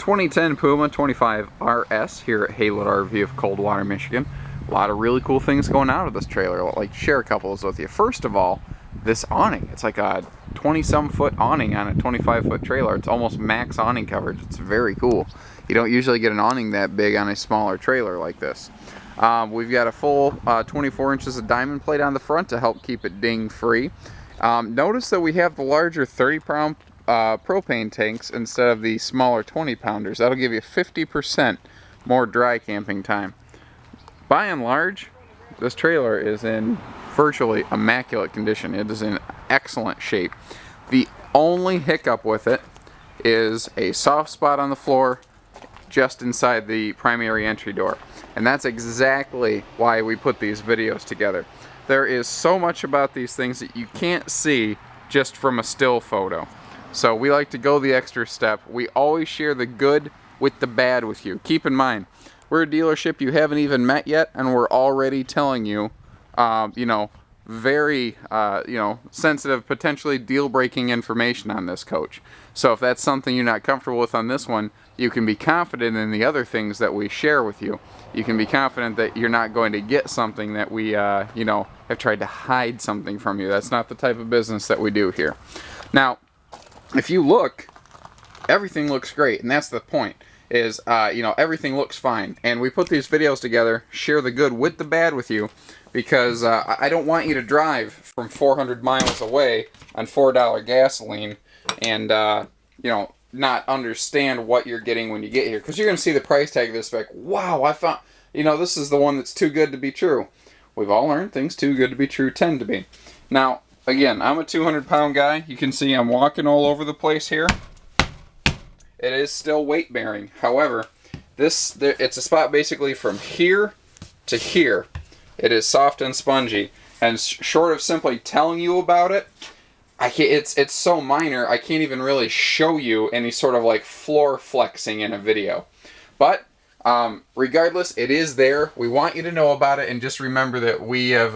2010 Puma 25 RS here at Haylett RV of Coldwater, Michigan. A lot of really cool things going out of this trailer. I'd like to share a couple of those with you. First of all, this awning. It's like a 20-some foot awning on a 25-foot trailer. It's almost max awning coverage. It's very cool. You don't usually get an awning that big on a smaller trailer like this. We've got a full 24 inches of diamond plate on the front to help keep it ding free. Notice that we have the larger 30-pound propane tanks instead of the smaller 20-pounders. That'll give you 50% more dry camping time. By and large, this trailer is in virtually immaculate condition. It is in excellent shape. The only hiccup with it is a soft spot on the floor just inside the primary entry door. And that's exactly why we put these videos together. There is so much about these things that you can't see just from a still photo. So we like to go the extra step. We always share the good with the bad with you. Keep in mind, we're a dealership you haven't even met yet, and we're already telling you, very, sensitive, potentially deal-breaking information on this coach. So if that's something you're not comfortable with on this one, you can be confident in the other things that we share with you. You can be confident that you're not going to get something that we, have tried to hide something from you. That's not the type of business that we do here. Now, if you look, everything looks great, and that's the point. Is everything looks fine, and we put these videos together, share the good with the bad with you, because I don't want you to drive from 400 miles away on $4 gasoline and not understand what you're getting when you get here, because you're going to see the price tag of this like, wow, I found this is the one that's too good to be true. We've all learned things too good to be true tend to be. Now again, I'm a 200-pound guy. You can see I'm walking all over the place here. It is still weight bearing. However, it's a spot basically from here to here. It is soft and spongy, and short of simply telling you about it, it's so minor I can't even really show you any sort of like floor flexing in a video. But regardless, it is there. We want you to know about it, and just remember that we have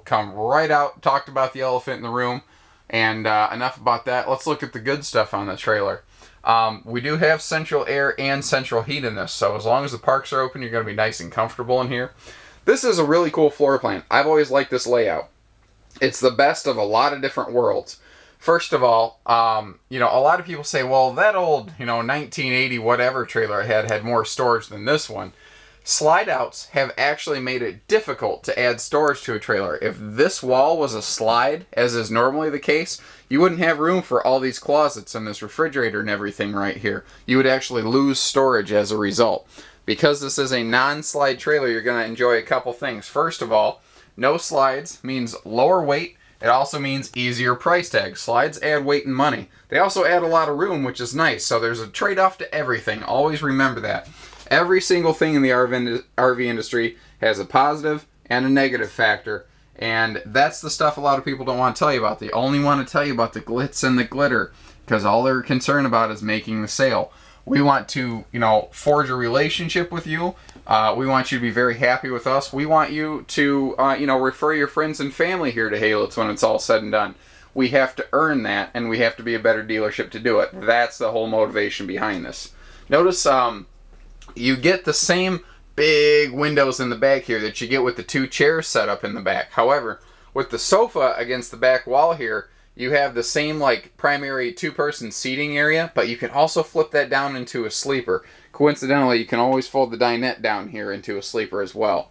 come right out, talked about the elephant in the room, and enough about that. Let's look at the good stuff on the trailer. We do have central air and central heat in this, so as long as the parks are open, you're going to be nice and comfortable in here. This is a really cool floor plan. I've always liked this layout. It's the best of a lot of different worlds. First of all, a lot of people say, well, that old, 1980 whatever trailer I had more storage than this one. Slide outs have actually made it difficult to add storage to a trailer. If this wall was a slide, as is normally the case, you wouldn't have room for all these closets and this refrigerator and everything right here. You would actually lose storage as a result. Because this is a non-slide trailer, you're going to enjoy a couple things. First of all, no slides means lower weight. It also means easier price tag. Slides add weight and money. They also add a lot of room, which is nice. So there's a trade-off to everything. Always remember that. Every single thing in the RV industry has a positive and a negative factor, and that's the stuff a lot of people don't want to tell you about. They only want to tell you about the glitz and the glitter, because all they're concerned about is making the sale. We want to, forge a relationship with you. We want you to be very happy with us. We want you to, refer your friends and family here to Haylett's when it's all said and done. We have to earn that, and we have to be a better dealership to do it. That's the whole motivation behind this. Notice, you get the same big windows in the back here that you get with the two chairs set up in the back. However, with the sofa against the back wall here, you have the same primary two-person seating area, but you can also flip that down into a sleeper. Coincidentally, you can always fold the dinette down here into a sleeper as well.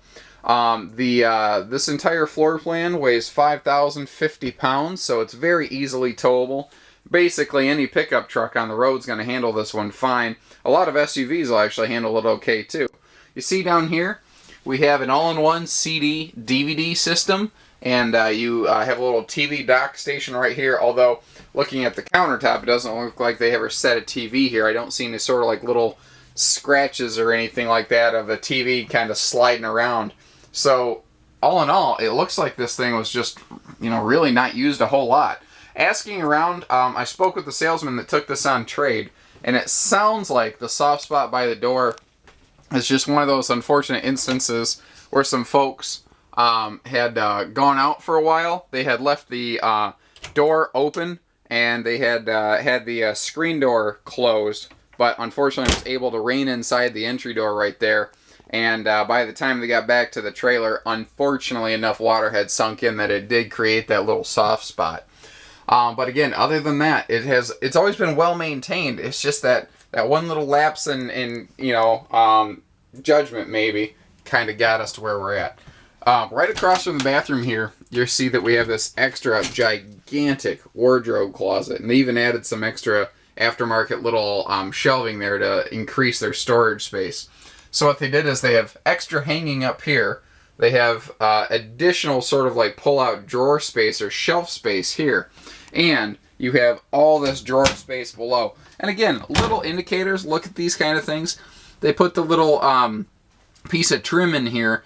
This entire floor plan weighs 5,050 pounds, so it's very easily towable. Basically, any pickup truck on the road is going to handle this one fine. A lot of SUVs will actually handle it okay too. You see down here, we have an all-in-one CD DVD system, and you have a little TV dock station right here. Although, looking at the countertop, it doesn't look like they ever set a TV here. I don't see any sort of little scratches or anything like that of a TV kind of sliding around. So, all in all, it looks like this thing was just, really not used a whole lot. Asking around, I spoke with the salesman that took this on trade, and it sounds like the soft spot by the door is just one of those unfortunate instances where some folks had gone out for a while. They had left the door open, and they had had the screen door closed but unfortunately I was able to rein inside the entry door right there. And by the time they got back to the trailer, unfortunately enough water had sunk in that it did create that little soft spot. But again, other than that, it's always been well maintained. It's just that one little lapse in judgment maybe kind of got us to where we're at. Right across from the bathroom here, you'll see that we have this extra gigantic wardrobe closet, and they even added some extra aftermarket little shelving there to increase their storage space. So what they did is they have extra hanging up here. They have additional sort of like pull-out drawer space or shelf space here. And you have all this drawer space below. And again, little indicators, look at these kind of things. They put the little piece of trim in here,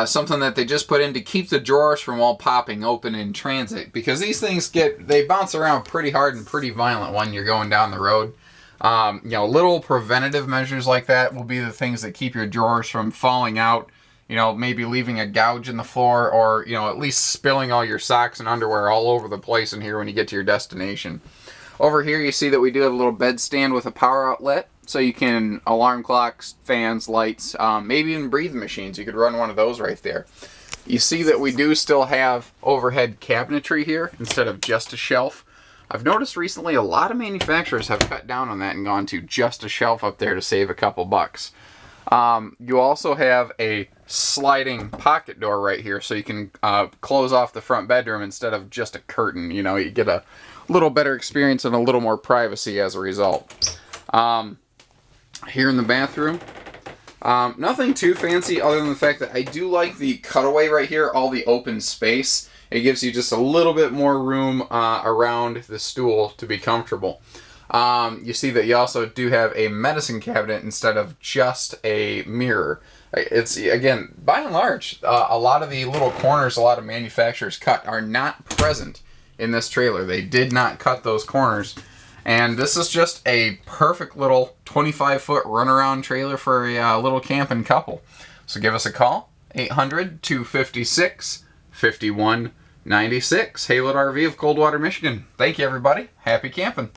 something that they just put in to keep the drawers from all popping open in transit. Because these things they bounce around pretty hard and pretty violent when you're going down the road. Little preventative measures like that will be the things that keep your drawers from falling out. Maybe leaving a gouge in the floor, or, at least spilling all your socks and underwear all over the place in here when you get to your destination. Over here you see that we do have a little bed stand with a power outlet, so you can alarm clocks, fans, lights, maybe even breathing machines. You could run one of those right there. You see that we do still have overhead cabinetry here instead of just a shelf. I've noticed recently a lot of manufacturers have cut down on that and gone to just a shelf up there to save a couple bucks. You also have a sliding pocket door right here, so you can close off the front bedroom instead of just a curtain. You get a little better experience and a little more privacy as a result. Here in the bathroom, nothing too fancy other than the fact that I do like the cutaway right here, all the open space. It gives you just a little bit more room around the stool to be comfortable. You see that you also do have a medicine cabinet instead of just a mirror. It's, again, by and large, a lot of the little corners a lot of manufacturers cut are not present in this trailer. They did not cut those corners. And this is just a perfect little 25-foot runaround trailer for a little camping couple. So give us a call, 800-256-5196. Haylett RV of Coldwater, Michigan. Thank you, everybody. Happy camping.